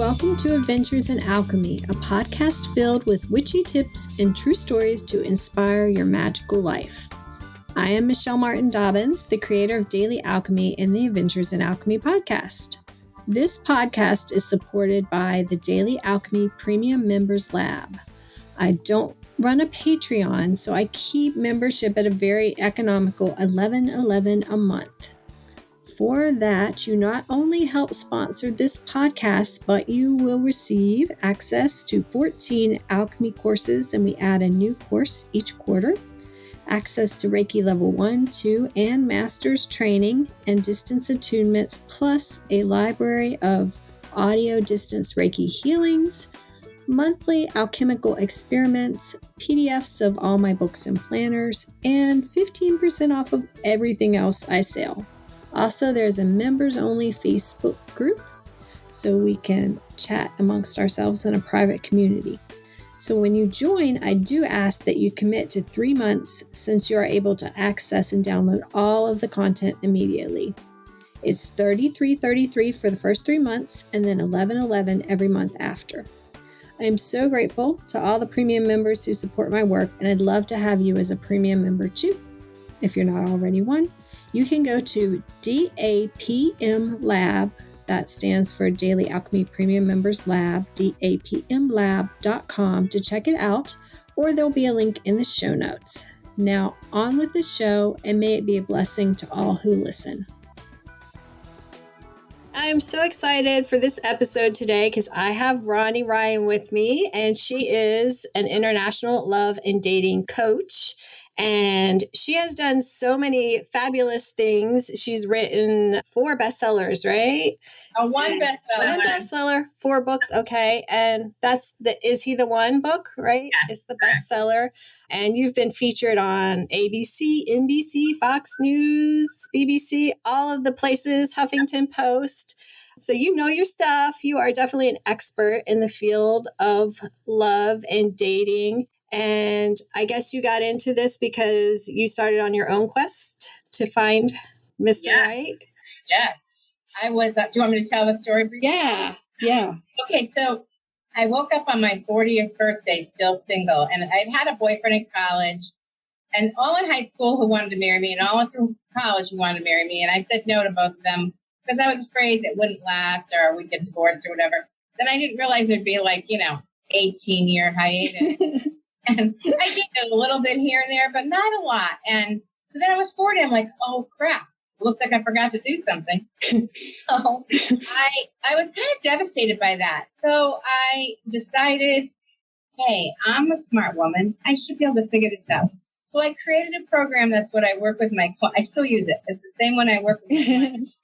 Welcome to Adventures in Alchemy, a podcast filled with witchy tips and true stories to inspire your magical life. I am Michelle Martin Dobbins, the creator of Daily Alchemy and the Adventures in Alchemy podcast. This podcast is supported by the Daily Alchemy Premium Members Lab. I don't run a Patreon, so I keep membership at a very economical $11.11 a month. For that, you not only help sponsor this podcast, but you will receive access to 14 alchemy courses, and we add a new course each quarter, access to Reiki Level 1, 2, and Master's training and distance attunements, plus a library of audio distance Reiki healings, monthly alchemical experiments, PDFs of all my books and planners, and 15% off of everything else I sell. Also, there's a members-only Facebook group, so we can chat amongst ourselves in a private community. So when you join, I do ask that you commit to 3 months, since you are able to access and download all of the content immediately. It's $33.33 for the first 3 months, and then $11.11 every month after. I am so grateful to all the premium members who support my work, and I'd love to have you as a premium member too. If you're not already one, you can go to DAPM Lab, that stands for Daily Alchemy Premium Members Lab, dapmlab.com to check it out, or there'll be a link in the show notes. Now, on with the show, and may it be a blessing to all who listen. I am so excited for this episode today because I have Ronnie Ryan with me, and she is an international love and dating coach. And she has done so many fabulous things. She's written 4 bestsellers, right? One bestseller. One bestseller, 4 books. Okay. And is he the one book, right? Yes, it's the bestseller. And you've been featured on ABC, NBC, Fox News, BBC, all of the places, Huffington Post. So you know your stuff. You are definitely an expert in the field of love and dating. And I guess you got into this because you started on your own quest to find Mr. Right? Yes. I was, do you want me to tell the story briefly? Yeah. Okay, so I woke up on my 40th birthday still single, and I'd had a boyfriend in college, and all in high school who wanted to marry me, and all through college who wanted to marry me, and I said no to both of them because I was afraid that wouldn't last or we'd get divorced or whatever. Then I didn't realize it'd be 18-year hiatus. And I did a little bit here and there, but not a lot. And so then I was 40. I'm like, oh, crap. Looks like I forgot to do something. So I was kind of devastated by that. So I decided, hey, I'm a smart woman. I should be able to figure this out. So I created a program. That's what I work with I still use it. It's the same one I work with my clients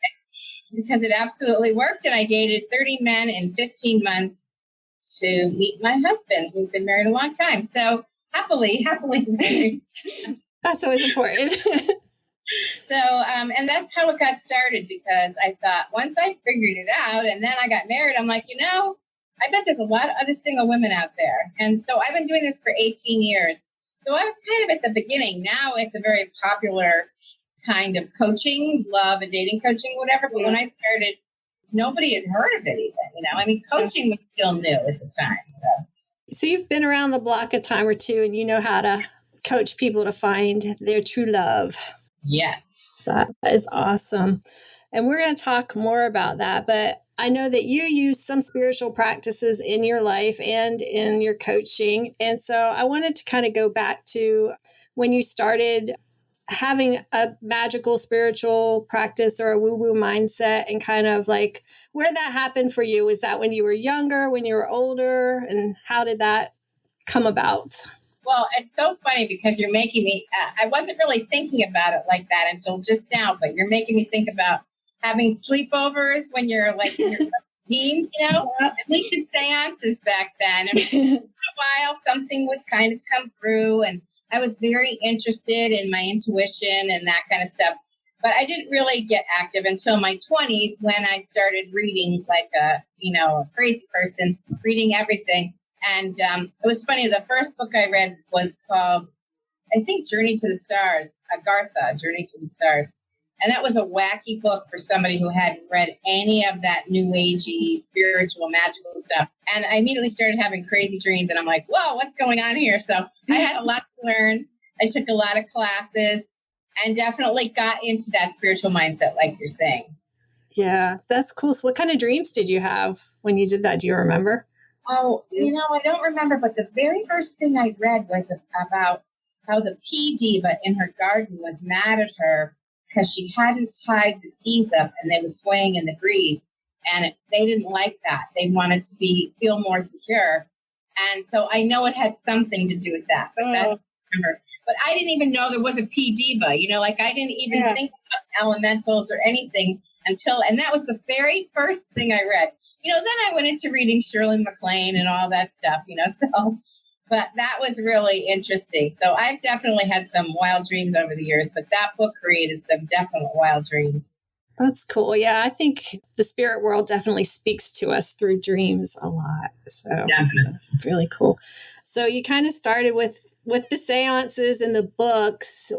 because it absolutely worked. And I dated 30 men in 15 months. To meet my husband. We've been married a long time. So happily married. That's always important. So, and that's how it got started because I thought once I figured it out and then I got married, I'm like, I bet there's a lot of other single women out there. And so I've been doing this for 18 years. So I was kind of at the beginning. Now it's a very popular kind of coaching, love and dating coaching, whatever. But when I started, nobody had heard of it even, coaching was still new at the time. So you've been around the block a time or two and you know how to coach people to find their true love. Yes. That is awesome. And we're going to talk more about that, but I know that you use some spiritual practices in your life and in your coaching. And so I wanted to kind of go back to when you started having a magical spiritual practice or a woo-woo mindset and kind of where that happened for you. Was that when you were younger, when you were older, and how did that come about? Well, it's so funny because you're making me, I wasn't really thinking about it like that until just now, but you're making me think about having sleepovers when you're in your teens, at least in seances back then. And for a while, something would kind of come through and I was very interested in my intuition and that kind of stuff. But I didn't really get active until my 20s when I started reading like a crazy person, reading everything. And it was funny. The first book I read was called, I think, Journey to the Stars, Agartha, Journey to the Stars. And that was a wacky book for somebody who hadn't read any of that new agey, spiritual, magical stuff. And I immediately started having crazy dreams. And I'm like, whoa, what's going on here? So I had a lot to learn. I took a lot of classes and definitely got into that spiritual mindset, like you're saying. Yeah, that's cool. So what kind of dreams did you have when you did that? Do you remember? Oh, I don't remember. But the very first thing I read was about how the pea diva in her garden was mad at her because she hadn't tied the peas up and they were swaying in the breeze. And they didn't like that. They wanted to feel more secure. And so I know it had something to do with that. But But I didn't even know there was a pea diva. Like I didn't even think about elementals or anything and that was the very first thing I read. Then I went into reading Shirley MacLaine and all that stuff, so. But that was really interesting. So I've definitely had some wild dreams over the years, but that book created some definite wild dreams. That's cool. Yeah, I think the spirit world definitely speaks to us through dreams a lot. So that's really cool. So you kind of started with the seances and the books.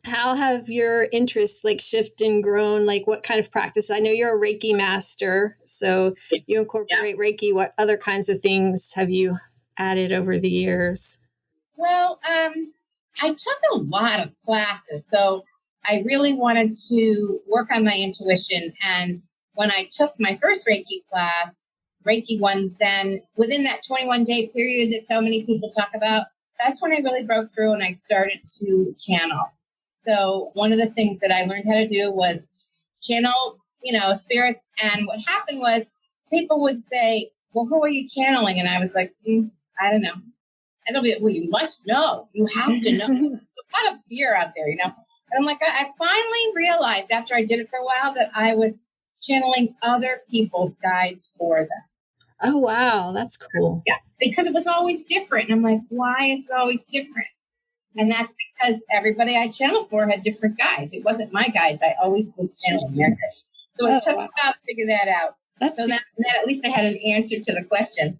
How have your interests shifted and grown? What kind of practice? I know you're a Reiki master, so you incorporate Reiki. What other kinds of things have you added over the years? Well, I took a lot of classes, so I really wanted to work on my intuition. And when I took my first Reiki class, Reiki 1, then within that 21-day period that so many people talk about, that's when I really broke through and I started to channel. So one of the things that I learned how to do was channel, spirits. And what happened was people would say, well, who are you channeling? And I was like, I don't know. And they'll be like, well, you must know. You have to know. There's a lot of fear out there, And I'm like, I finally realized after I did it for a while that I was channeling other people's guides for them. Oh, wow. That's cool. Yeah, because it was always different. And I'm like, why is it always different? And that's because everybody I channeled for had different guides. It wasn't my guides. I always was channeling their guides. So it took a while to figure that out. So that at least I had an answer to the question.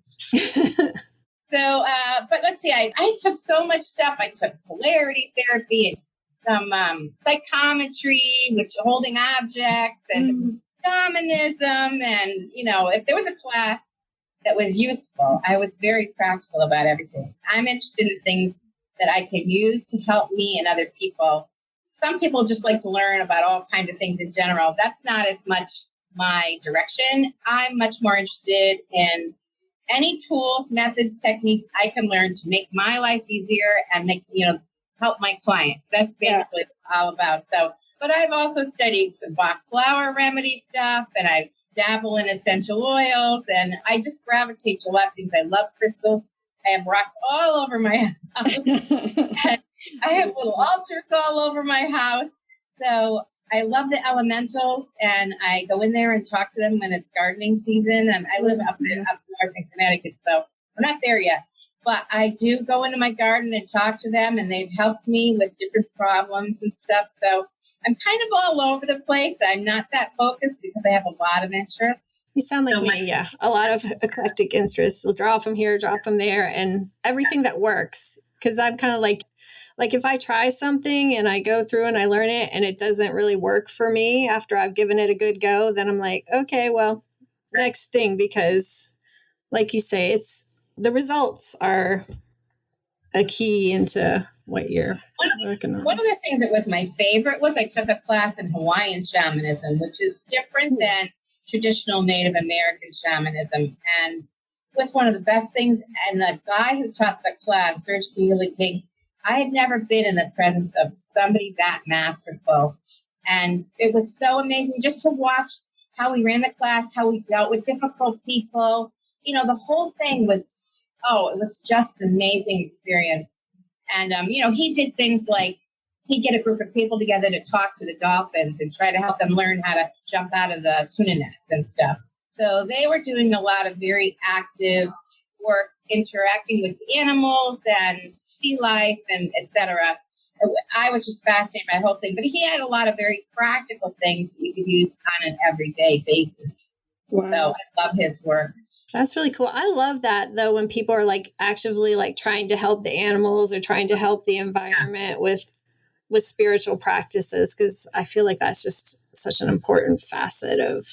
So, but let's see, I took so much stuff. I took polarity therapy and some psychometry, which holding objects and shamanism. And, if there was a class that was useful, I was very practical about everything. I'm interested in things that I can use to help me and other people. Some people just like to learn about all kinds of things in general. That's not as much my direction. I'm much more interested in any tools, methods, techniques I can learn to make my life easier and help my clients. That's basically what it's all about. So, but I've also studied some Bach flower remedy stuff, and I dabble in essential oils, and I just gravitate to a lot of things. I love crystals. I have rocks all over my house. I have little altars all over my house. So I love the elementals, and I go in there and talk to them when it's gardening season. And I live up north in Connecticut, so we're not there yet. But I do go into my garden and talk to them, and they've helped me with different problems and stuff. So I'm kind of all over the place. I'm not that focused because I have a lot of interests. You sound like me, yeah. A lot of eclectic interests. We'll draw from here, draw from there, and everything that works. Because I'm kind of like if I try something and I go through and I learn it and it doesn't really work for me after I've given it a good go, then I'm like, okay, well, next thing. Because like you say, it's the results are a key into what you're working on. One of the things that was my favorite was I took a class in Hawaiian shamanism, which is different than traditional Native American shamanism, and was one of the best things. And the guy who taught the class, Serge Keely King, I had never been in the presence of somebody that masterful. And it was so amazing just to watch how he ran the class, how he dealt with difficult people. The whole thing was, it was just an amazing experience. And, he did things like he'd get a group of people together to talk to the dolphins and try to help them learn how to jump out of the tuna nets and stuff. So they were doing a lot of very active work, interacting with the animals and sea life and et cetera. I was just fascinated by the whole thing. But he had a lot of very practical things that you could use on an everyday basis. Wow. So I love his work. That's really cool. I love that, though, when people are actively trying to help the animals or trying to help the environment with with spiritual practices, because I feel like that's just such an important facet of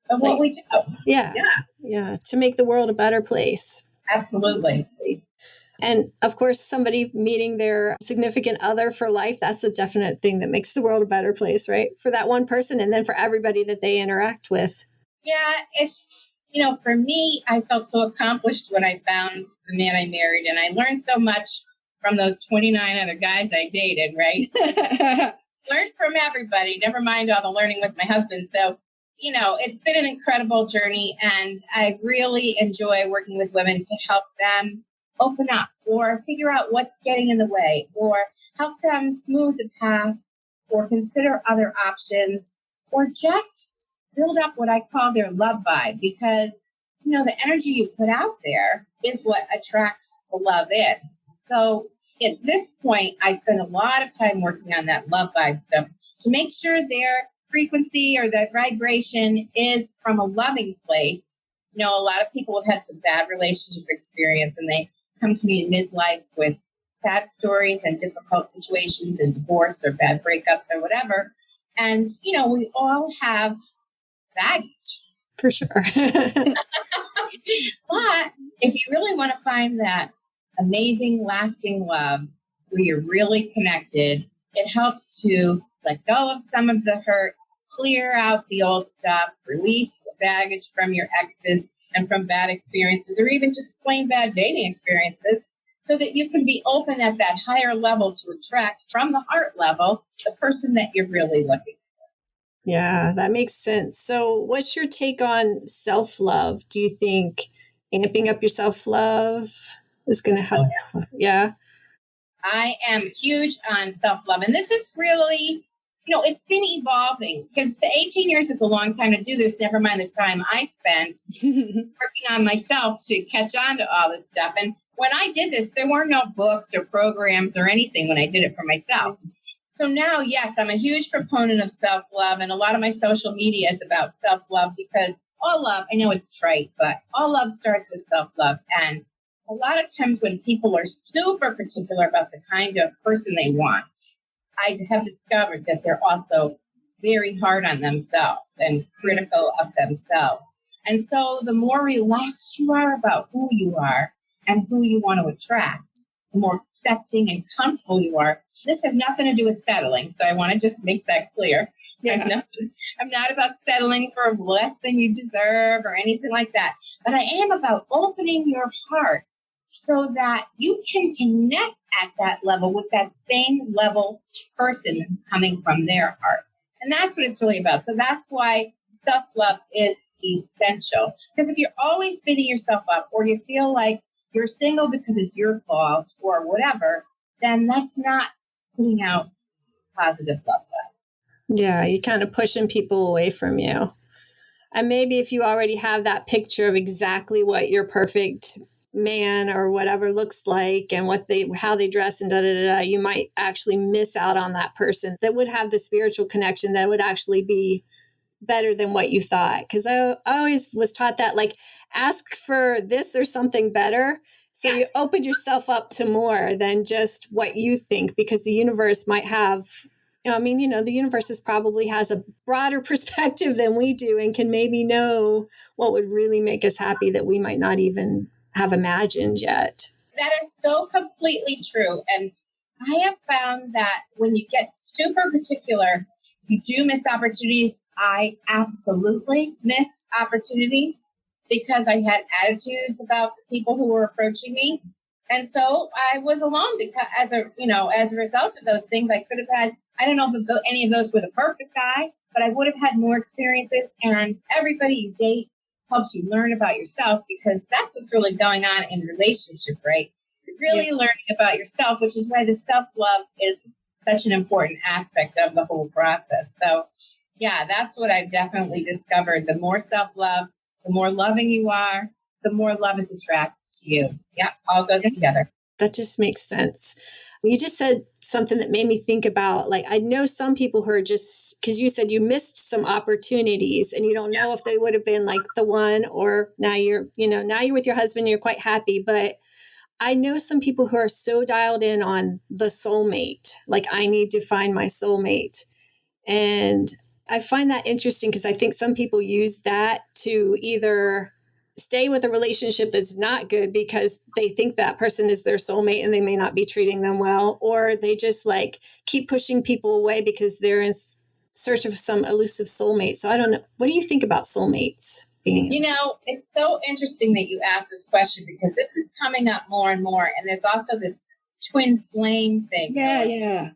what we do. Yeah. Yeah. To make the world a better place. Absolutely. And of course, somebody meeting their significant other for life, that's a definite thing that makes the world a better place, right? For that one person and then for everybody that they interact with. Yeah, it's, for me, I felt so accomplished when I found the man I married, and I learned so much from those 29 other guys I dated, right? Learned from everybody, never mind all the learning with my husband. So, it's been an incredible journey, and I really enjoy working with women to help them open up or figure out what's getting in the way or help them smooth the path or consider other options or just build up what I call their love vibe, because, the energy you put out there is what attracts the love in. So at this point, I spend a lot of time working on that love vibe stuff to make sure their frequency or that vibration is from a loving place. A lot of people have had some bad relationship experience, and they come to me in midlife with sad stories and difficult situations and divorce or bad breakups or whatever. And, we all have baggage. For sure. But if you really want to find that amazing, lasting love where you're really connected, it helps to let go of some of the hurt, clear out the old stuff, release the baggage from your exes and from bad experiences, or even just plain bad dating experiences, so that you can be open at that higher level to attract from the heart level the person that you're really looking for. Yeah, that makes sense. So what's your take on self-love? Do you think amping up your self-love is going to help? Oh, yeah. I am huge on self-love. And this is really, it's been evolving, because 18 years is a long time to do this, never mind the time I spent working on myself to catch on to all this stuff. And when I did this, there were no books or programs or anything when I did it for myself. So now, yes, I'm a huge proponent of self-love, and a lot of my social media is about self-love, because all love, I know it's trite, but all love starts with self-love. And a lot of times when people are super particular about the kind of person they want, I have discovered that they're also very hard on themselves and critical of themselves. And so the more relaxed you are about who you are and who you want to attract, the more accepting and comfortable you are. This has nothing to do with settling, so I want to just make that clear. Yeah. I'm not about settling for less than you deserve or anything like that, but I am about opening your heart so that you can connect at that level with that same level person coming from their heart. And that's what it's really about. So that's why self-love is essential. Because if you're always beating yourself up, or you feel like you're single because it's your fault or whatever, then that's not putting out positive love. Yeah, you're kind of pushing people away from you. And maybe if you already have that picture of exactly what your perfect man or whatever looks like and how they dress and you might actually miss out on that person that would have the spiritual connection that would actually be better than what you thought. Because I always was taught that, like, ask for this or something better. So you open yourself up to more than just what you think, because the universe might have, the universe probably has a broader perspective than we do and can maybe know what would really make us happy that we might not even have imagined yet. That is so completely true. And I have found that when you get super particular, you do miss opportunities. I absolutely missed opportunities because I had attitudes about the people who were approaching me. And so I was alone because as a result of those things, I could have had, I don't know if any of those were the perfect guy, but I would have had more experiences. And everybody you date helps you learn about yourself, because that's what's really going on in relationship, right? You're really learning about yourself, which is why the self-love is such an important aspect of the whole process. So yeah, that's what I've definitely discovered. The more self-love, the more loving you are, the more love is attracted to you. Yeah, all goes together. That just makes sense. You just said something that made me think about, like, I know some people who are just, because you said you missed some opportunities and you don't know if they would have been like the one, or now you're with your husband, you're quite happy. But I know some people who are so dialed in on the soulmate, like I need to find my soulmate. And I find that interesting because I think some people use that to either stay with a relationship that's not good because they think that person is their soulmate and they may not be treating them well, or they just like keep pushing people away because they're in search of some elusive soulmate. So I don't know. What do you think about soulmates being? It's so interesting that you asked this question because this is coming up more and more. And there's also this twin flame thing. Yeah.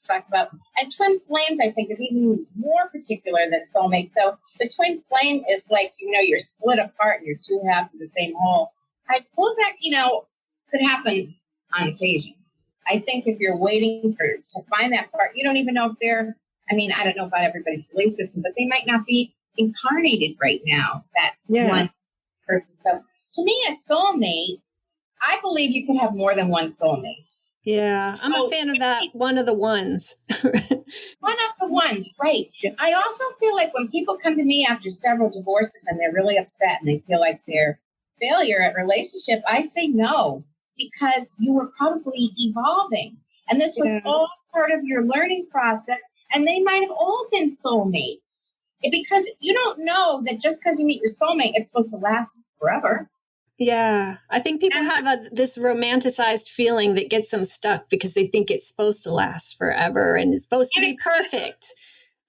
Talk about, and twin flames, I think, is even more particular than soulmate. So the twin flame is like, you're split apart and you're two halves of the same whole. I suppose that, could happen on occasion. I think if you're waiting to find that part, you don't even know if they're, I don't know about everybody's belief system, but they might not be incarnated right now, that one person. So to me, a soulmate, I believe you could have more than one soulmate. Yeah, I'm a fan of that. One of the ones. One of the ones, right. I also feel like when people come to me after several divorces and they're really upset and they feel like they're failure at relationship, I say no, because you were probably evolving. And this was all part of your learning process. And they might have all been soulmates. Because you don't know that just because you meet your soulmate, it's supposed to last forever. Yeah, I think people have this romanticized feeling that gets them stuck because they think it's supposed to last forever and it's supposed to be perfect.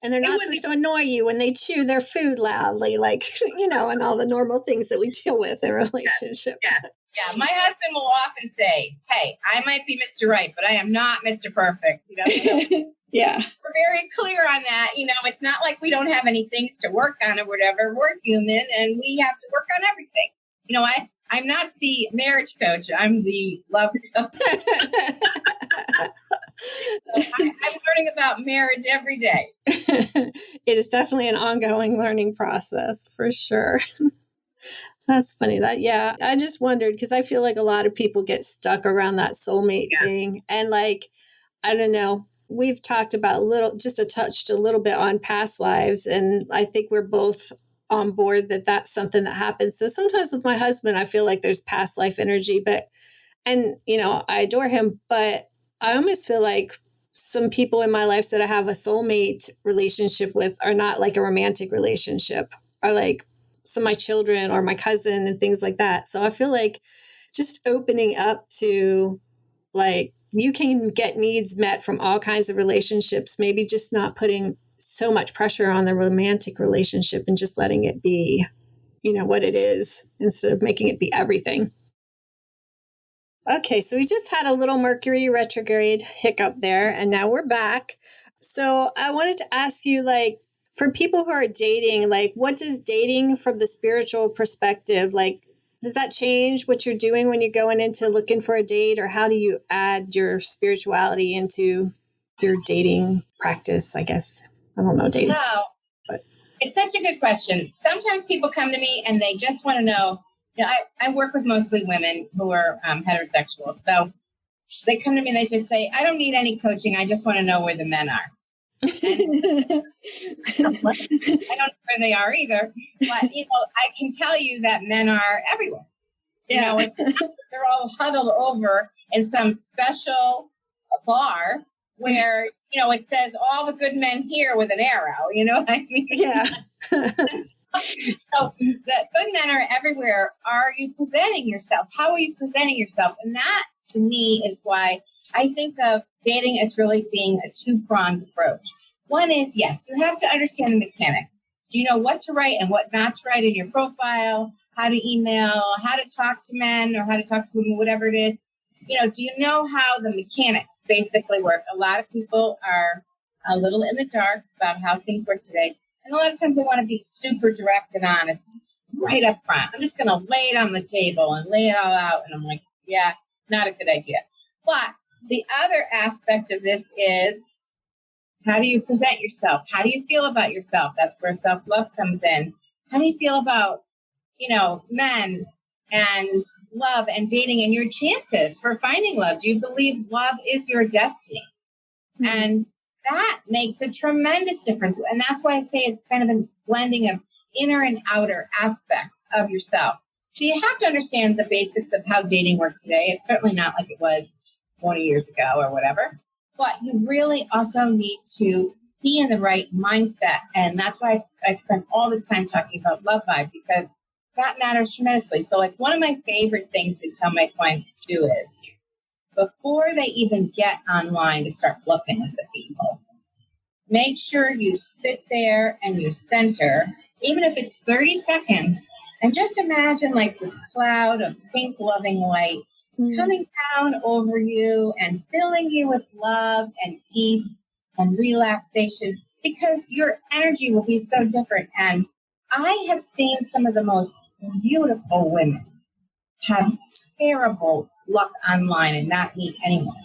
And they're not supposed to annoy you when they chew their food loudly, like, and all the normal things that we deal with in relationships. Yeah. My husband will often say, hey, I might be Mr. Right, but I am not Mr. Perfect. Yeah. We're very clear on that. It's not like we don't have any things to work on or whatever. We're human and we have to work on everything. I'm not the marriage coach. I'm the love coach. So I'm learning about marriage every day. It is definitely an ongoing learning process for sure. That's funny. I just wondered because I feel like a lot of people get stuck around that soulmate thing. And like, I don't know, we've talked about a little bit on past lives. And I think we're both on board that that's something that happens. So sometimes with my husband, I feel like there's past life energy, I adore him, but I almost feel like some people in my life that I have a soulmate relationship with are not like a romantic relationship, are like some of my children or my cousin and things like that. So I feel like just opening up to like, you can get needs met from all kinds of relationships, maybe just not putting so much pressure on the romantic relationship and just letting it be, what it is instead of making it be everything. Okay, so we just had a little Mercury retrograde hiccup there, and now we're back. So I wanted to ask you, like, for people who are dating, like, what does dating from the spiritual perspective, like, does that change what you're doing when you're going into looking for a date, or how do you add your spirituality into your dating practice, I guess? I don't know dating. No, but it's such a good question. Sometimes people come to me and they just want to know, I work with mostly women who are heterosexual. So they come to me and they just say, I don't need any coaching. I just want to know where the men are. I don't know where they are either. But, I can tell you that men are everywhere. They're all huddled over in some special bar where, it says all the good men here with an arrow, you know what I mean? Yeah. So the good men are everywhere. Are you presenting yourself? How are you presenting yourself? And that, to me, is why I think of dating as really being a two-pronged approach. One is, yes, you have to understand the mechanics. Do you know what to write and what not to write in your profile, how to email, how to talk to men or how to talk to women, whatever it is? Do you know how the mechanics basically work? A lot of people are a little in the dark about how things work today. And a lot of times they want to be super direct and honest right up front. I'm just going to lay it on the table and lay it all out. And I'm like, yeah, not a good idea. But the other aspect of this is, how do you present yourself? How do you feel about yourself? That's where self-love comes in. How do you feel about, men and love and dating and your chances for finding love? Do you believe love is your destiny? Mm-hmm. And that makes a tremendous difference. And that's why I say it's kind of a blending of inner and outer aspects of yourself. So you have to understand the basics of how dating works today. It's certainly not like it was 20 years ago or whatever, but you really also need to be in the right mindset. And that's why I spent all this time talking about love vibe, because that matters tremendously. So like one of my favorite things to tell my clients to do is before they even get online to start looking at the people, make sure you sit there and you center, even if it's 30 seconds, and just imagine like this cloud of pink loving light coming down over you and filling you with love and peace and relaxation, because your energy will be so different. And I have seen some of the most beautiful women have terrible luck online and not meet anyone.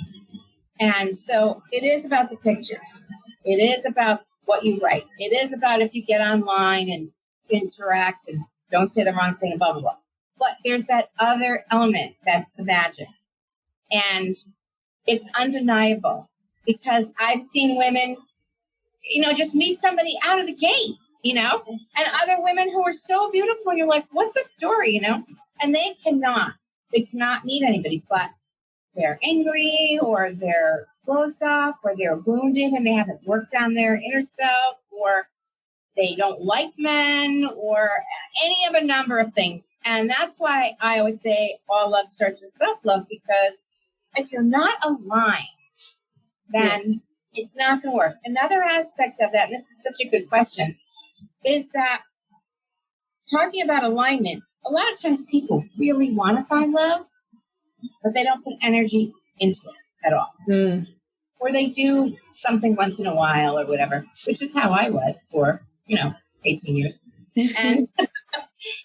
And so it is about the pictures. It is about what you write. It is about if you get online and interact and don't say the wrong thing, blah, blah, blah. But there's that other element that's the magic. And it's undeniable, because I've seen women, just meet somebody out of the gate, and other women who are so beautiful. You're like, what's the story, And they cannot meet anybody, but they're angry or they're closed off or they're wounded and they haven't worked on their inner self, or they don't like men, or any of a number of things. And that's why I always say all love starts with self-love, because if you're not aligned, then it's not going to work. Another aspect of that, and this is such a good question, is that talking about alignment, a lot of times people really want to find love, but they don't put energy into it at all. Or they do something once in a while or whatever, which is how I was for, 18 years. And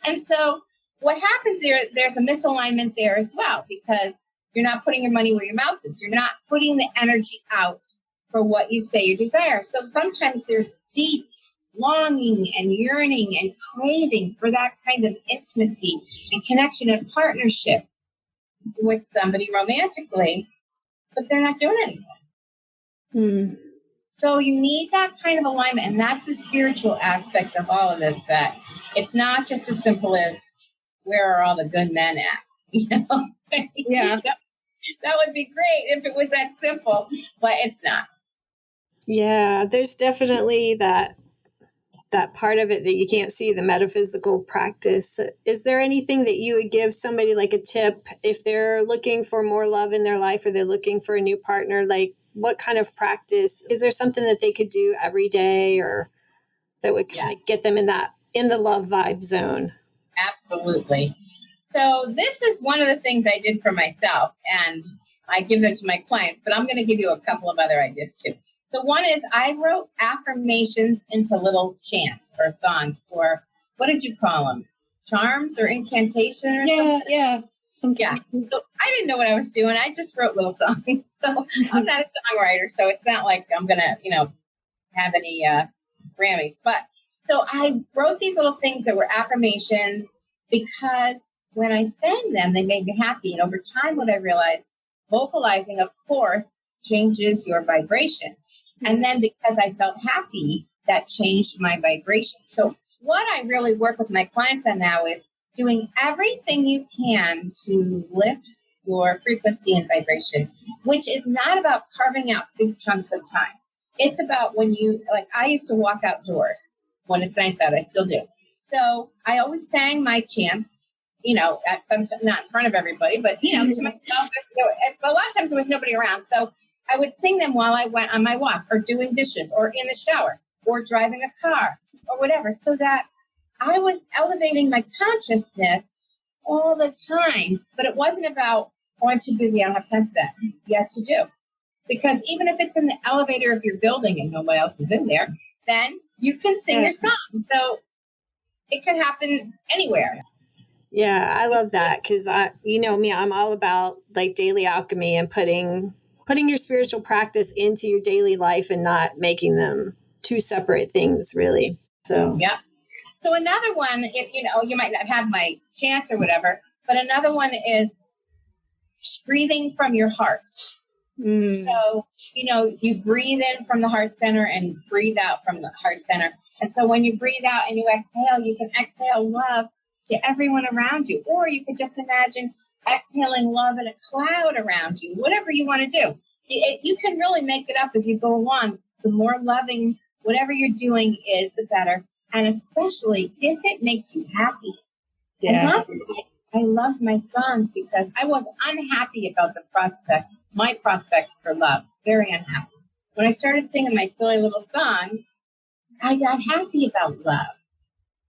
and so what happens there's a misalignment there as well, because you're not putting your money where your mouth is. You're not putting the energy out for what you say you desire. So sometimes there's deep longing and yearning and craving for that kind of intimacy and connection and partnership with somebody romantically, but they're not doing anything. So you need that kind of alignment, and that's the spiritual aspect of all of this, that it's not just as simple as where are all the good men at, Yeah. That would be great if it was that simple, but it's not. Yeah, there's definitely that part of it that you can't see, the metaphysical practice. Is there anything that you would give somebody, like a tip, if they're looking for more love in their life or they're looking for a new partner? Like, what kind of practice? Is there something that they could do every day, or that would kind of get them in the love vibe zone? Absolutely. So this is one of the things I did for myself, and I give them to my clients, but I'm going to give you a couple of other ideas too. So one is I wrote affirmations into little chants or songs, or what did you call them? Charms or incantation or something? Yeah. Something. Yeah. So I didn't know what I was doing. I just wrote little songs. So I'm not a songwriter, so it's not like I'm going to, have any Grammys. But so I wrote these little things that were affirmations, because when I sang them, they made me happy. And over time, what I realized, vocalizing, of course, changes your vibration. And then because I felt happy, that changed my vibration. So what I really work with my clients on now is doing everything you can to lift your frequency and vibration, which is not about carving out big chunks of time. It's about when I used to walk outdoors when it's nice out. I still do. So I always sang my chants, at some time, not in front of everybody, but, to myself. A lot of times there was nobody around. So I would sing them while I went on my walk, or doing dishes, or in the shower, or driving a car, or whatever, so that I was elevating my consciousness all the time. But it wasn't about, I'm too busy, I don't have time for that. Yes, you do. Because even if it's in the elevator of your building and nobody else is in there, then you can sing your song. So it can happen anywhere. Yeah, I love that, because me, I'm all about like daily alchemy and putting your spiritual practice into your daily life and not making them two separate things, really. So yeah. So another one, if you might not have my chants or whatever, but another one is breathing from your heart. So, you breathe in from the heart center and breathe out from the heart center. And so when you breathe out and you exhale, you can exhale love to everyone around you. Or you could just imagine exhaling love in a cloud around you, whatever you want to do. You can really make it up as you go along. The more loving whatever you're doing is, the better. And especially if it makes you happy. Yeah. And that's why I loved my songs, because I was unhappy about my prospects for love. Very unhappy. When I started singing my silly little songs, I got happy about love.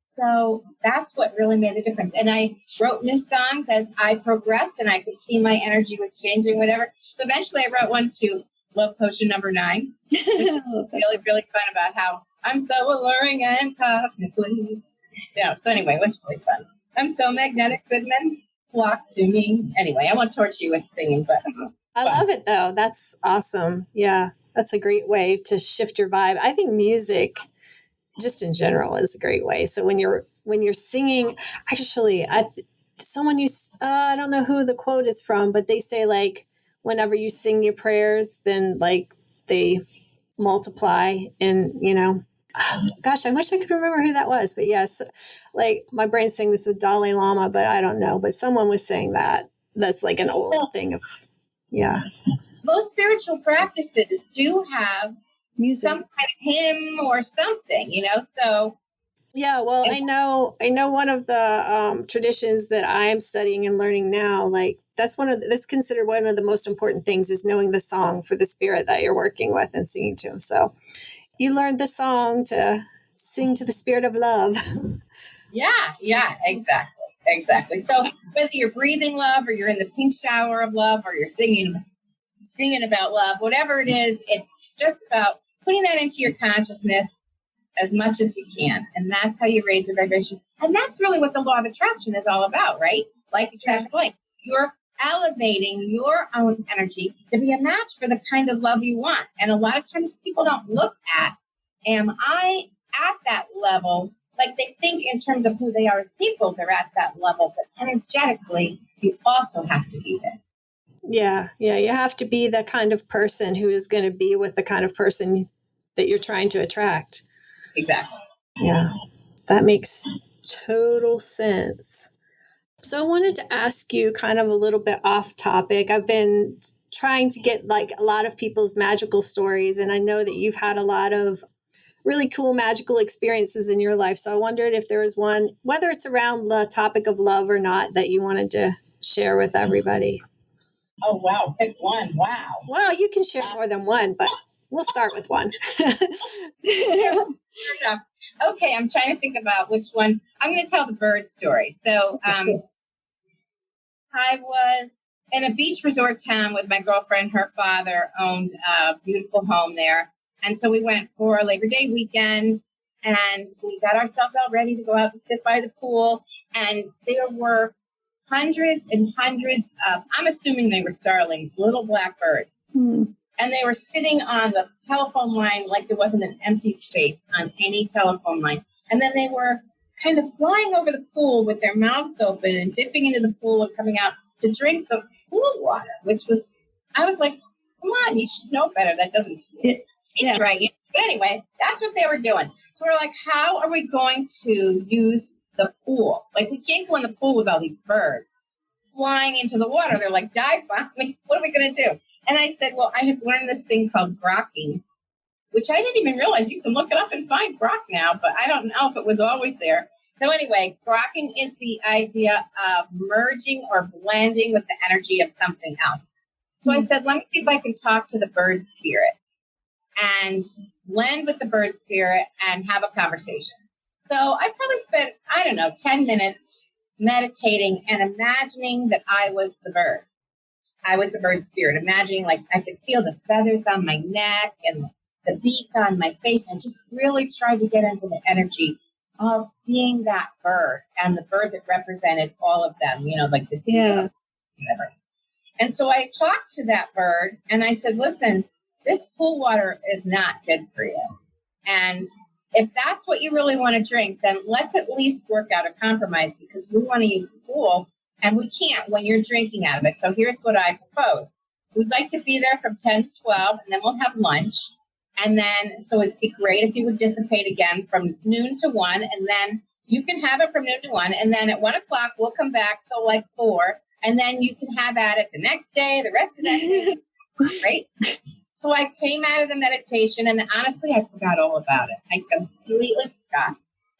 So that's what really made the difference. And I wrote new songs as I progressed, and I could see my energy was changing, whatever. So eventually I wrote one to Love Potion number 9, which is really, really fun, about how I'm so alluring and cosmically. Yeah, so anyway, it was really fun. I'm so magnetic, good men flock to me. Anyway, I won't torture you with singing, but I love it though. That's awesome. Yeah, that's a great way to shift your vibe. I think music, just in general, is a great way. So when you're singing, actually, someone used, I don't know who the quote is from, but they say, like, whenever you sing your prayers, then like they multiply, and gosh, I wish I could remember who that was, but yes, like my brain's saying this is Dalai Lama, but I don't know, but someone was saying that. That's like an old thing of, yeah. Most spiritual practices do have music, some kind of hymn or something, so. Yeah, well, I know one of the traditions that I am studying and learning now, like that's considered one of the most important things, is knowing the song for the spirit that you're working with and singing to. So you learned the song to sing to the spirit of love. Yeah, exactly. So whether you're breathing love, or you're in the pink shower of love, or you're singing about love, whatever it is, it's just about putting that into your consciousness as much as you can. And that's how you raise your vibration. And that's really what the law of attraction is all about, right? Like attracts like. You're elevating your own energy to be a match for the kind of love you want. And a lot of times people don't look at, am I at that level? Like they think in terms of who they are as people, they're at that level. But energetically, you also have to be there. Yeah. You have to be the kind of person who is going to be with the kind of person that you're trying to attract. Exactly. Yeah, that makes total sense. So I wanted to ask you kind of a little bit off topic. I've been trying to get like a lot of people's magical stories, and I know that you've had a lot of really cool magical experiences in your life. So I wondered if there was one, whether it's around the topic of love or not, that you wanted to share with everybody. Oh, wow. Pick one. Wow. Well, you can share more than one, but we'll start with one. Okay, I'm trying to think about which one. I'm going to tell the bird story. So I was in a beach resort town with my girlfriend. Her father owned a beautiful home there. And so we went for a Labor Day weekend, and we got ourselves all ready to go out and sit by the pool. And there were hundreds and hundreds of, I'm assuming they were starlings, little black birds. And they were sitting on the telephone line like there wasn't an empty space on any telephone line. And then they were kind of flying over the pool with their mouths open and dipping into the pool and coming out to drink the pool water, I was like, come on, you should know better. That doesn't it's right. But anyway, that's what they were doing. So we're like, how are we going to use the pool? Like, we can't go in the pool with all these birds flying into the water. They're like dive bombing. What are we going to do? And I said, well, I had learned this thing called grokking, which I didn't even realize. You can look it up and find grok now, but I don't know if it was always there. So anyway, grokking is the idea of merging or blending with the energy of something else. So I said, let me see if I can talk to the bird spirit and blend with the bird spirit and have a conversation. So I probably spent, 10 minutes meditating and imagining that I was the bird. I was the bird spirit, imagining like I could feel the feathers on my neck and the beak on my face, and just really tried to get into the energy of being that bird, and the bird that represented all of them, like the whatever. And so I talked to that bird and I said, listen, this pool water is not good for you. And if that's what you really want to drink, then let's at least work out a compromise, because we want to use the pool and we can't when you're drinking out of it. So here's what I propose. We'd like to be there from 10 to 12, and then we'll have lunch. And then, so it'd be great if you would dissipate again from noon to 1. And then You can have it from noon to 1, and then at 1:00 we'll come back till like 4, and then you can have at it the next day, the rest of that day, right? So I came out of the meditation, and honestly, I forgot all about it. I completely forgot.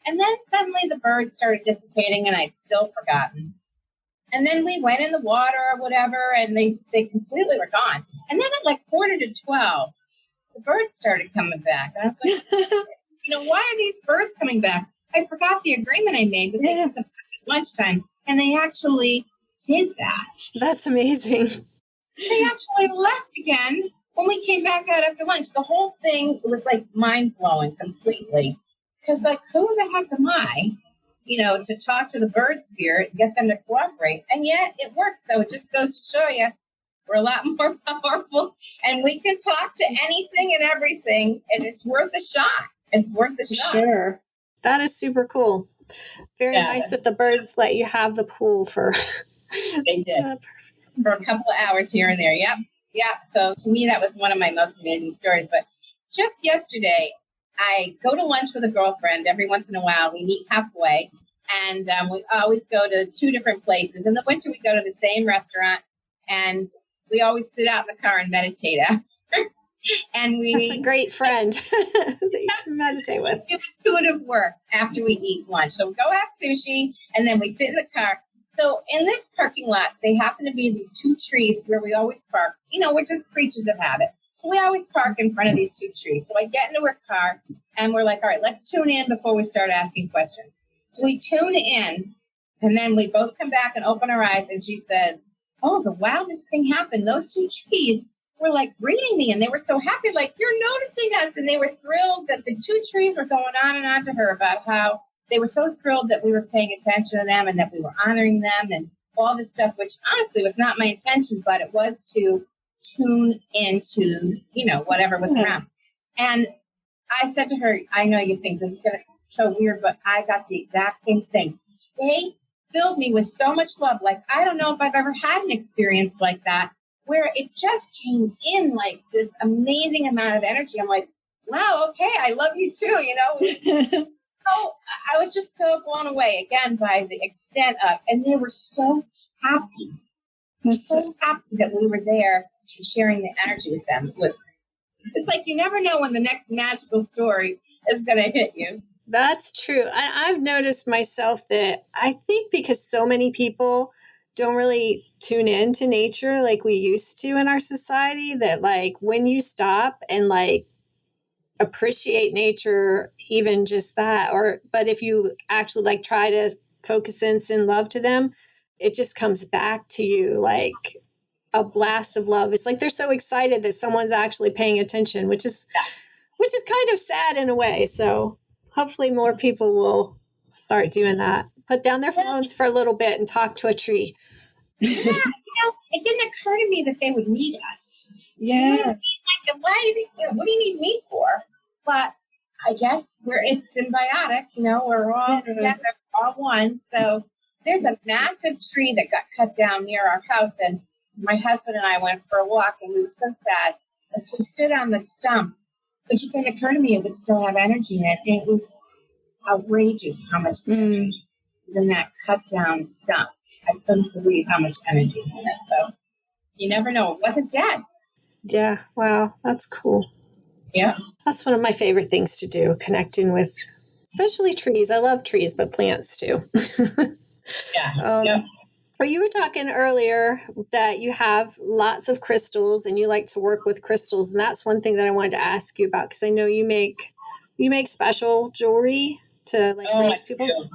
And then suddenly the birds started dissipating, and I'd still forgotten. And then we went in the water or whatever, and they completely were gone. And then at like 11:45, the birds started coming back. And I was like, why are these birds coming back? I forgot the agreement I made with them at lunchtime, and they actually did that. That's amazing. They actually left again when we came back out after lunch. The whole thing was like mind-blowing completely. Because like, who the heck am I, to talk to the bird spirit and get them to cooperate? And yet it worked. So it just goes to show you we're a lot more powerful, and we can talk to anything and everything, and it's worth a shot. It's worth a shot. Sure. That is super cool. Very nice that the birds let you have the pool for. They did. For a couple of hours here and there. Yep. So to me, that was one of my most amazing stories. But just yesterday, I go to lunch with a girlfriend. Every once in a while, we meet halfway, and we always go to 2 different places. In the winter, we go to the same restaurant, and we always sit out in the car and meditate after. And that's a great friend that you can meditate with. Do intuitive work after we eat lunch. So we go have sushi, and then we sit in the car. So in this parking lot, they happen to be these 2 trees where we always park. We're just creatures of habit. So we always park in front of these 2 trees. So I get into her car, and we're like, all right, let's tune in before we start asking questions. So we tune in, and then we both come back and open our eyes, and she says, oh, the wildest thing happened. Those 2 trees were like greeting me, and they were so happy, like, you're noticing us. And they were thrilled that the 2 trees were going on and on to her about how they were so thrilled that we were paying attention to them and that we were honoring them and all this stuff, which honestly was not my intention, but it was to tune into, whatever was around. And I said to her, I know you think this is going to be so weird, but I got the exact same thing. They filled me with so much love. Like, I don't know if I've ever had an experience like that, where it just came in like this amazing amount of energy. I'm like, wow, okay, I love you too, So I was just so blown away again by the extent of, and they were so happy. So happy that we were there and sharing the energy with them. It's like you never know when the next magical story is going to hit you. That's true. I've noticed myself that I think because so many people don't really tune in to nature like we used to in our society, that like when you stop and like appreciate nature, even just that, but if you actually like try to focus and send love to them, it just comes back to you like a blast of love. It's like they're so excited that someone's actually paying attention, which is kind of sad in a way. So hopefully more people will start doing that. Put down their phones for a little bit and talk to a tree. Yeah, it didn't occur to me that they would need us. Yeah. Why do you think, what do you need me for? But I guess it's symbiotic, we're all together, all one. So there's a massive tree that got cut down near our house, and my husband and I went for a walk, and we were so sad as we stood on the stump, which it didn't occur to me it would still have energy in it. And it was outrageous how much energy was in that cut down stump. I couldn't believe how much energy is in it. So you never know. It wasn't dead. Yeah. Wow. That's cool. Yeah. That's one of my favorite things to do, connecting with, especially trees. I love trees, but plants too. Yeah. Well, you were talking earlier that you have lots of crystals and you like to work with crystals. And that's one thing that I wanted to ask you about, because I know you make special jewelry to like raise people's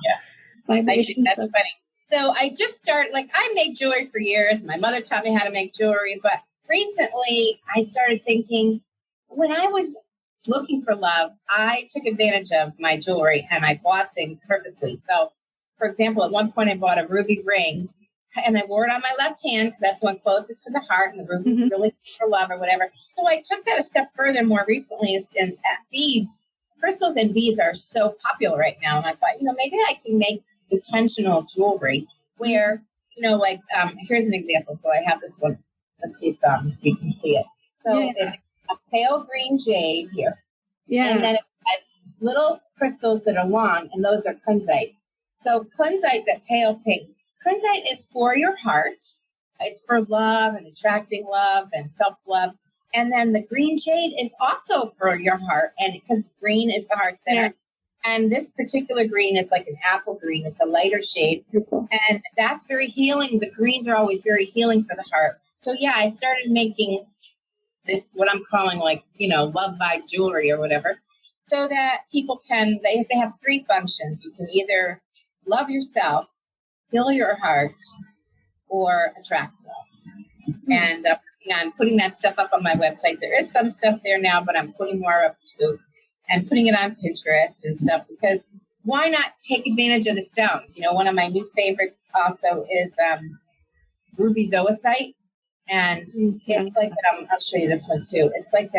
vibrations. That's funny. So I just started, I made jewelry for years. My mother taught me how to make jewelry. But recently I started thinking, when I was looking for love, I took advantage of my jewelry and I bought things purposely. So, for example, at one point I bought a ruby ring and I wore it on my left hand because that's the one closest to the heart, and the ruby's really for love or whatever. So I took that a step further more recently, and beads, crystals and beads are so popular right now. And I thought, maybe I can make intentional jewelry where, here's an example. So I have this one. Let's see if you can see it. So it's a pale green jade here. Yeah. And then it has little crystals that are long, and those are kunzite. So kunzite, that pale pink, kunzite is for your heart. It's for love and attracting love and self-love. And then the green jade is also for your heart, and because green is the heart center. Yeah. And this particular green is like an apple green. It's a lighter shade. Cool. And that's very healing. The greens are always very healing for the heart. So yeah, I started making this, what I'm calling like, love vibe jewelry or whatever, so that people can, they have three functions. You can either love yourself, heal your heart, or attract love. And I'm putting that stuff up on my website. There is some stuff there now, but I'm putting more up too, and putting it on Pinterest and stuff, because why not take advantage of the stones? One of my new favorites also is ruby zoisite. And it's like, I'll show you this one too. It's like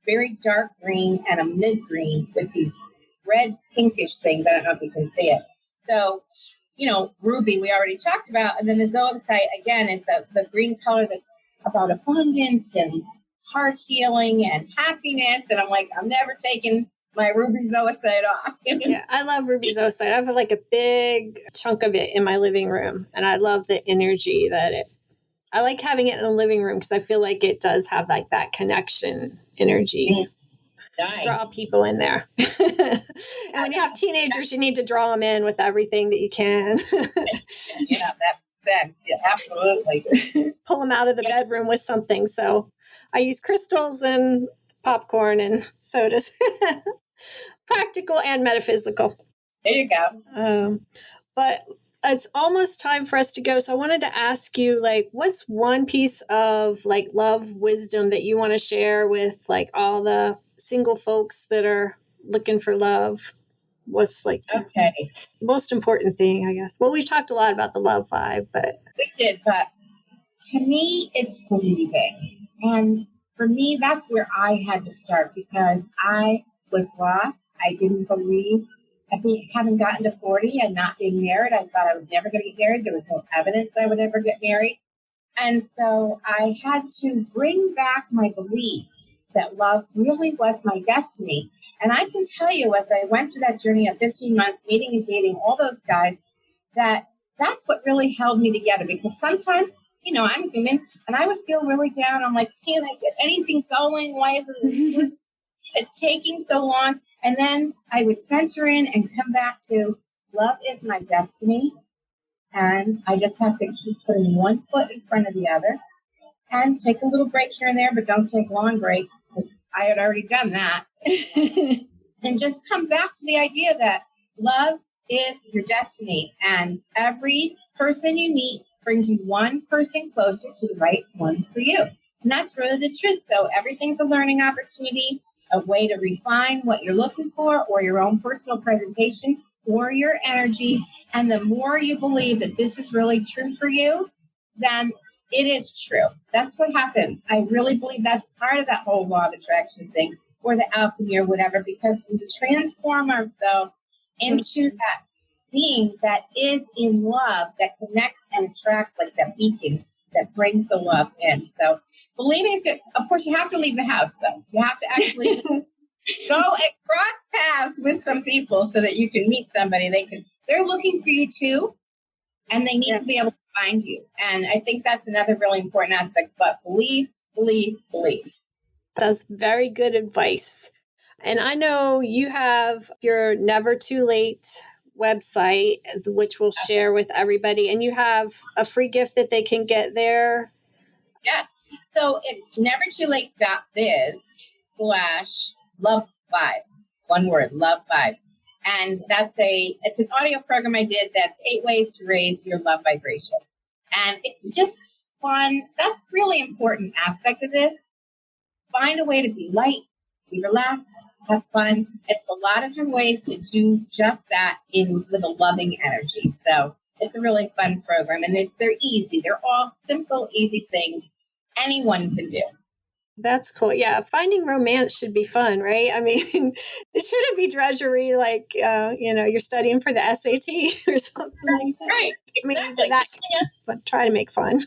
very dark green and a mid green with these red pinkish things. I don't know if you can see it. So, ruby we already talked about. And then the zoisite, again, is the green color that's about abundance and heart healing and happiness. And I'm like, I'm never taking my ruby zoisite off. Yeah, I love ruby zoisite. I have like a big chunk of it in my living room. And I love the energy that I like having it in the living room, because I feel like it does have like that connection energy. Nice. Draw people in there. And when you have teenagers, you need to draw them in with everything that you can. Yeah, that sense. Yeah, absolutely. Pull them out of the bedroom with something. So I use crystals and popcorn and sodas. Practical and metaphysical. There you go. But it's almost time for us to go. So I wanted to ask you, like, what's one piece of like love wisdom that you want to share with like all the single folks that are looking for love? What's like the most important thing, I guess? Well, we've talked a lot about the love vibe, but we did. But to me, it's believing. And for me, that's where I had to start, because I was lost. I didn't believe. Having gotten to 40 and not being married, I thought I was never going to get married. There was no evidence I would ever get married. And so I had to bring back my belief that love really was my destiny. And I can tell you, as I went through that journey of 15 months, meeting and dating all those guys, that's what really held me together. Because sometimes, I'm human, and I would feel really down. I'm like, can't I get anything going? Why isn't this it's taking so long? And then I would center in and come back to love is my destiny. And I just have to keep putting one foot in front of the other and take a little break here and there, but don't take long breaks, because I had already done that. And just come back to the idea that love is your destiny. And every person you meet brings you one person closer to the right one for you. And that's really the truth. So everything's a learning opportunity, a way to refine what you're looking for, or your own personal presentation, or your energy. And the more you believe that this is really true for you, then it is true. That's what happens. I really believe that's part of that whole law of attraction thing, or the alchemy or whatever, because we transform ourselves into that being that is in love, that connects and attracts like that beacon that brings the love in. So believing is good. Of course, you have to leave the house, though. You have to actually go and cross paths with some people so that you can meet somebody. They're looking for you too, and they need to be able to find you. And I think that's another really important aspect. But believe, believe, believe. That's very good advice. And I know you have your Never Too Late website, which we'll share with everybody. And you have a free gift that they can get there. Yes. So it's nevertoolate.biz/love vibe. One word, love vibe. And it's an audio program I did that's 8 ways to raise your love vibration. And it's just fun. That's really important aspect of this. Find a way to be light, be relaxed, have fun. It's a lot of different ways to do just that with a loving energy. So it's a really fun program. And they're easy. They're all simple, easy things anyone can do. That's cool. Yeah. Finding romance should be fun, right? I mean, it shouldn't be drudgery like, you're studying for the SAT or something like that. Right. Exactly. But try to make fun.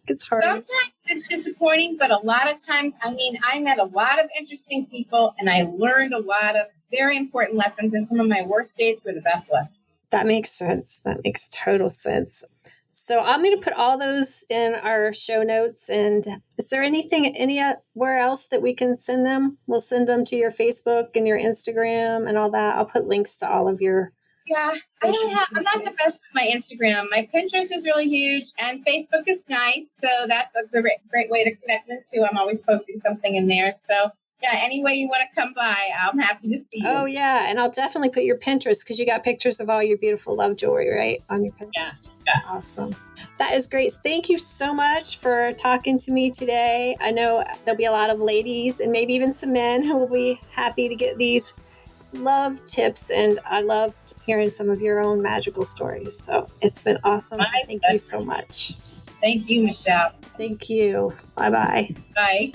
It's hard. Sometimes it's disappointing, but a lot of times, I met a lot of interesting people, and I learned a lot of very important lessons, and some of my worst days were the best lessons. That makes sense. That makes total sense. So I'm going to put all those in our show notes. And is there anything anywhere else that we can send them? We'll send them to your Facebook and your Instagram and all that. I'll put links to all of your. Yeah, I'm not the best with my Instagram. My Pinterest is really huge and Facebook is nice. So that's a great way to connect them too. I'm always posting something in there. So yeah, any way you want to come by, I'm happy to see you. Oh, yeah. And I'll definitely put your Pinterest because you got pictures of all your beautiful love jewelry, right? On your Pinterest. Yeah. Awesome. That is great. Thank you so much for talking to me today. I know there'll be a lot of ladies and maybe even some men who will be happy to get these love tips. And I loved hearing some of your own magical stories. So it's been awesome. Thank you so much. Thank you, Michelle. Thank you. Bye-bye. Bye.